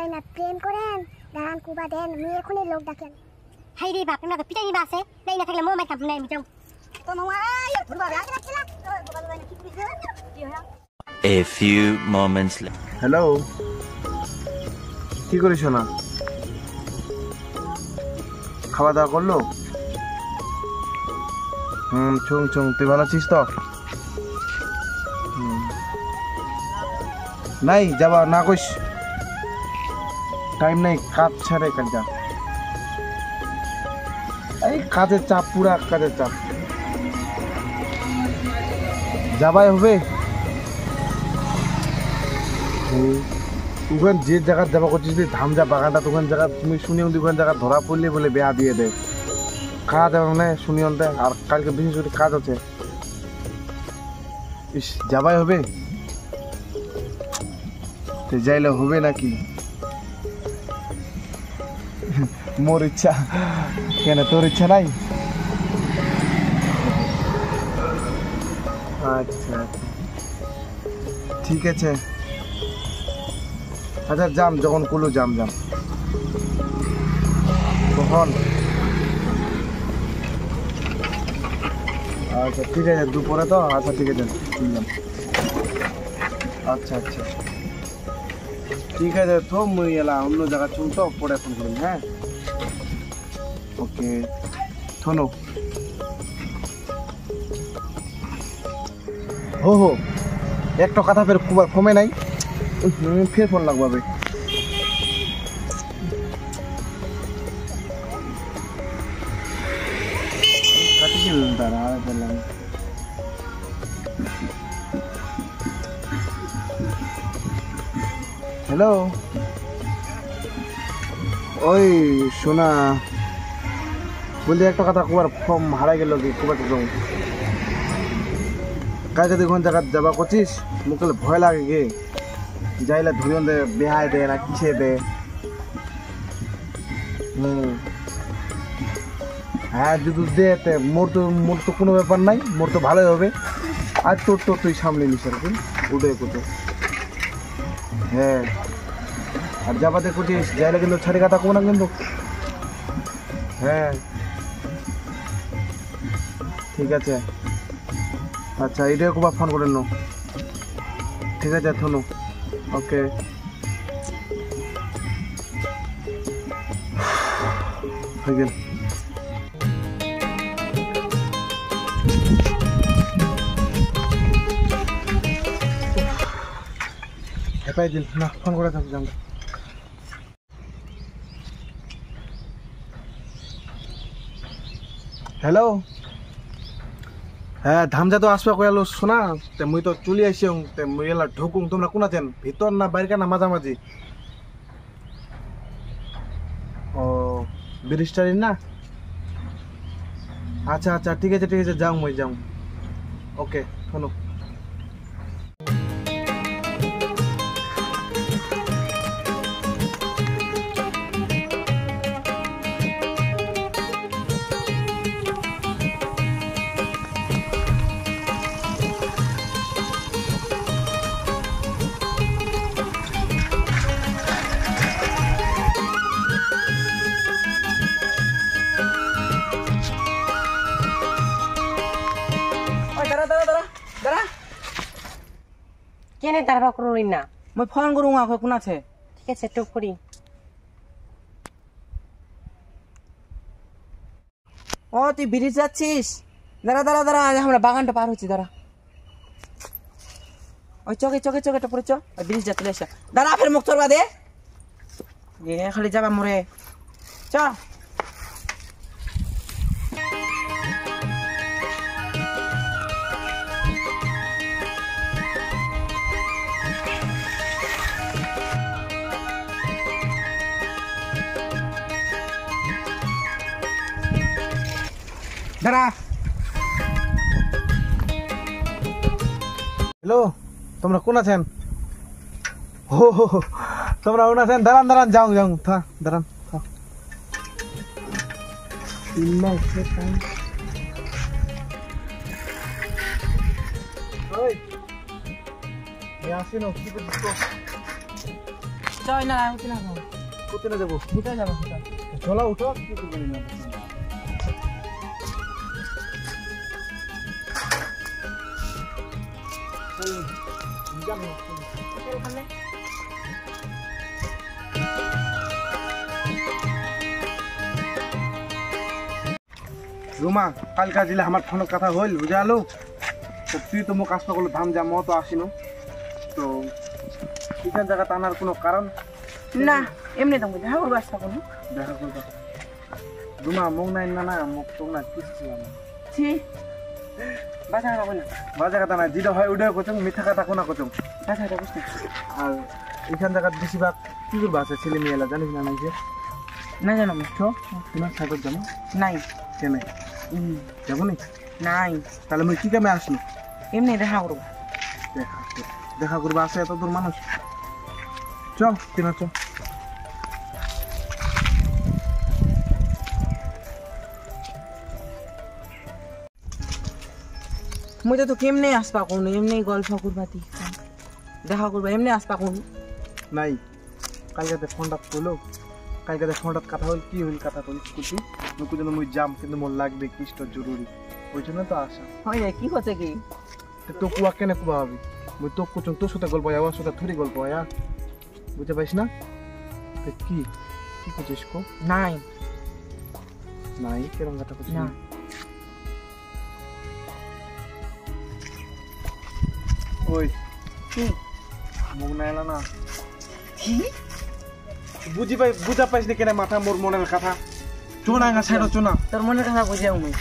ভাই না প্রেম করেন দাঁড়ান কুবা দেন আমি এখনই লোক ডাকেন হাই রে বাপ তোমরা তো পিটাই নিবা আছে নাই না থাকলে মোমাই কাম নাই আমি যাও তো মামা ধরবা আগে রাখছিলা গোপাল ভাই না কি কইছে কি হয় A few moments later. Hello কি করিস না খাওয়া দাওয়া করলো চুং চুং তুই ভালো আছিস তো নাই যাবা না কইস টাইম নাই কাজ ছাড়ে কাজ যা এই কাজের চাপ পুরা কাজের চাপ যাবাই হবে ওখান যে জায়গা যাবা করছিস ধামজা বাগানটা তোখান জায়গা তুমি শুনিও ওখান জায়গা ধরা পড়লে বলে বেয়া দিয়ে দেয় খাওয়া যাবে মানে শুনিও দেয় আর কালকে বিশেষ করে কাজ আছে ইস যাবাই হবে যাইলে হবে নাকি মোর ইচ্ছা কেন তোর ইচ্ছা নাই আচ্ছা ঠিক আছে আচ্ছা যাম যখন কুলো যাম তখন আচ্ছা ঠিক আছে দুপুরে তো আচ্ছা ঠিক আছে আচ্ছা ঠিক আছে তো মুই এলা অন্য জায়গা চুন তো পরে ফোন করুন হ্যাঁ ওকে থনো হো একটা কথা ফের কমে নাই ফের ফোন লাগবে হ্যালো ওই শোনা বলছি একটা কথা কুবার ফর্ম হারাই গেল কি কুবার কাজে দেখুন জায়গা যাবা করছিস মুখে ভয় লাগে গে যাইলে ধরিয়ন দে বেহায় দে না কিসে দে হ্যাঁ যদি দে মোর তো কোনো ব্যাপার নাই মোর তো ভালোই হবে আর তোর তুই সামলে নিস আর কি উঠে কোথাও হ্যাঁ আর যাবাতে করছিস যাইলে কিন্তু ছাড়ি কথা কমো না কিন্তু হ্যাঁ ঠিক আছে আচ্ছা এইটাই একবার ফোন করে নো ঠিক আছে থনো ওকে হয়ে গেল হেপাই দিল না ফোন করে থাকছি আমরা হ্যালো হ্যাঁ ধামজা তো আসবে কয়ালো শোনা তে মুই তো চলে আইছি তে মুই এলা ঢুকুম তোমরা কোন আছেন ভিতর না বাইরে না মাঝামাঝি ও ব্রিজটারি না আচ্ছা ঠিক আছে যাও মুই যাও ওকে শোনো কেনে তারপর করুন না মই ফোন করুম আখো কোন আছে ঠিক আছে টুক করি ও তুই ব্রিজ যাচ্ছিস দাঁড়া আমরা বাগানটা পার হচ্ছি দাঁড়া ওই চকে পড়ে ওই ব্রিজ যা চলে আসা দাঁড়া ফের মুখ চলবা দে খালি যাবা মোরে চ দাঁড়া হ্যালো তোমরা কোন আছেন হো তোমরা কোন আছেন দাঁড়ান যাও দাঁড়ান আসি না কি করছিস যাই না উঠে না কোথায় যাবো কোথায় যাবো চলো উঠো কি করবে না রুমা কালকা দিলে আমার ফোন কথা হইল বুঝালো তো তুই তো মোক আসতে করলো ধাম যা মতো আসিনো তো এখান জায়গা টানার কোনো কারণ না এমনি তো দেখা করবো আসতে কোনো দেখা করবা রুমা মোক নাই না না মোক তো না কিছু ছিল না ছি বাজার হবে না বাজে কথা না যেটা হয় ওইটাই করছো মিথ্যা কথা কোনা করছো বাজারটা বুঝতে আর এখান জায়গা বেশিরভাগ কি করবা আছে ছেলে মেয়েলা জানিস না নাই যে না জানো মিঠো তোমার সাগর জানো নাই কেন যাবো নি নাই তাহলে আমি কি কামে আসলো এমনি দেখা করবো দেখা করবো আসে এত দূর মানুষ চ কেনা চ মুই তো কেমনে আসবা কোন এমনি গল্প করবাতি দেখা করবা এমনি আসবা কোন নাই কালকে ফোনটা করলো কালকে ফোনটা কথা হল কি হইল কথা বলিস কুচি মুকু যেন মুই যাম কিন্তু মোর লাগবে কিষ্ট জরুরি ওই জন্য তো আসা হয় রে কি করছে কি তো কুয়া কেনে কুয়া হবে মুই তো কুচুং তোর সাথে গল্প আমার সাথে থুরি গল্প আয়া বুঝতে পারিস না তো কি কি করছিস কো নাই নাই কেরম কথা করছিস না ওই কি মুখ না এলা না কি বুঝা পাইস না কেন মাথা মোর মনের কথা চোনা গা ছাড়ো চোনা তোর মনের কথা বুঝাও মুই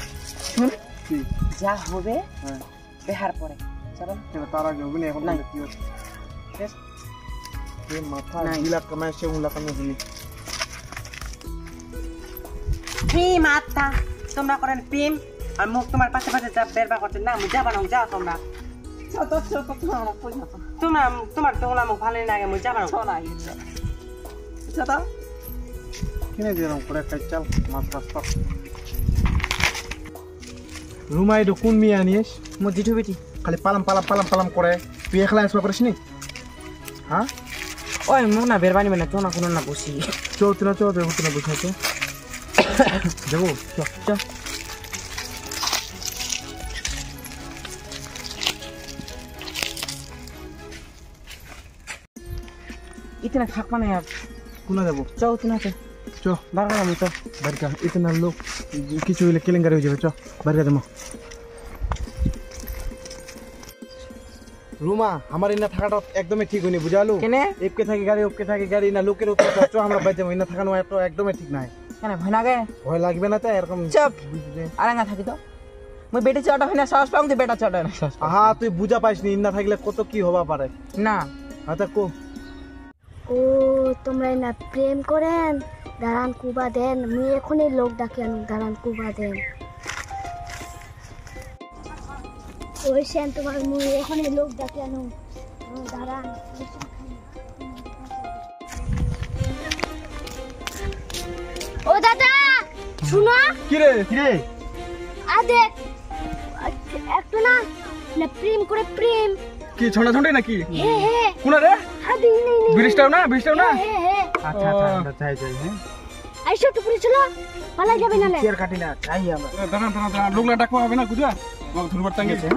শুন কি যা হবে হ্যাঁ দেখার পরে চলো কেন তার আগে হবে না এখন নাই। কি হচ্ছে বেশ এ মাথা নাই। গিলা কামায় সে উলা কামায় দিলি প্রেম আত্মা তোমরা করেন প্রেম আর মুখ তোমার পাশে পাশে যা বেরবা করতে না আমি যাবা না যাও তোমরা তোমরা তোমার তোমরা মুখ ভালো লাগে আমি যাবা না কিনে দিলাম করে খাই চাল মাছ রাস্তা রুমাই ডো কোন মিয়া নিয়েস মো জিঠু বেটি খালি পালাম পালাম পালাম পালাম করে তুই একলা আসবা পারিস নি হ্যাঁ ওই মুখ না বেরবানি মানে তো না কোনো না বসি চৌতি না চৌতে হতে না বুঝাতে যাবো চ इतना থাকবা না यार কোনা যাবো চৌতি না চ বারবার আমি তো বাড়িটা ইতনা লোক কিছু হইলে কেলেঙ্কারি হয়ে যাবে চ বাড়িটা দেবো রুমা আমার ইনা থাকাটা একদমই ঠিক হয়নি বুঝালু কেনে এপকে থাকি গাড়ি না লোকের উপর চ আমরা বাইরে যাবো ইনা থাকানো একটা একদমই ঠিক নাই কেন ভয় লাগে ভয় লাগবে না তো এরকম চুপ আরাঙ্গা থাকি তো মই বেটি চটা হয় না সাহস পাও তুই বেটা চটা না সাহস আহা তুই বুঝা পাইসনি ইনা থাকলে কত কি হবা পারে না আচ্ছা কো ও তোমরা না প্রেম করেন দাঁড়ান কুবা দেন মুই এখনই লোক ডাকেন দাঁড়ান কুবা দেন ওই সেন তোমার মুই এখনই লোক ডাকেন দাঁড়ান ও দাদা শুনো কি রে আদে একটু না প্রেম করে প্রেম কি ছড়া ছড়ে নাকি হে হে কোনা রে আদি নেই ব্রিজটাও না হে হে আচ্ছা আমরা যাই হ্যাঁ আইসো একটু পুরি চলো পালা যাবে না চেয়ার কাটি না যাই আমরা দাঁড়ান লোকলা ডাকবা হবে না বুঝা বাবা ধরবার টাঙ্গে ঠিক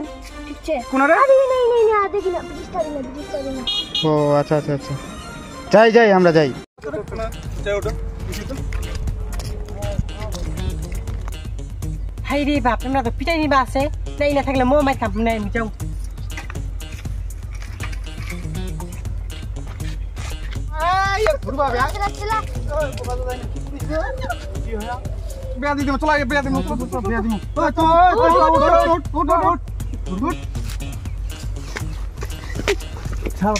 আছে কোনা রে আদি নেই আদে কি না ব্রিজটা না ও আচ্ছা যাই আমরা যাই হাই রে বাপ তোমরা তো পিটাই নিবা আছে নাই না থাকলে মো মাই খাম নাই আমি যাও বেয়া দি চলা বেয়া দি বেয়া দি ছাড়ো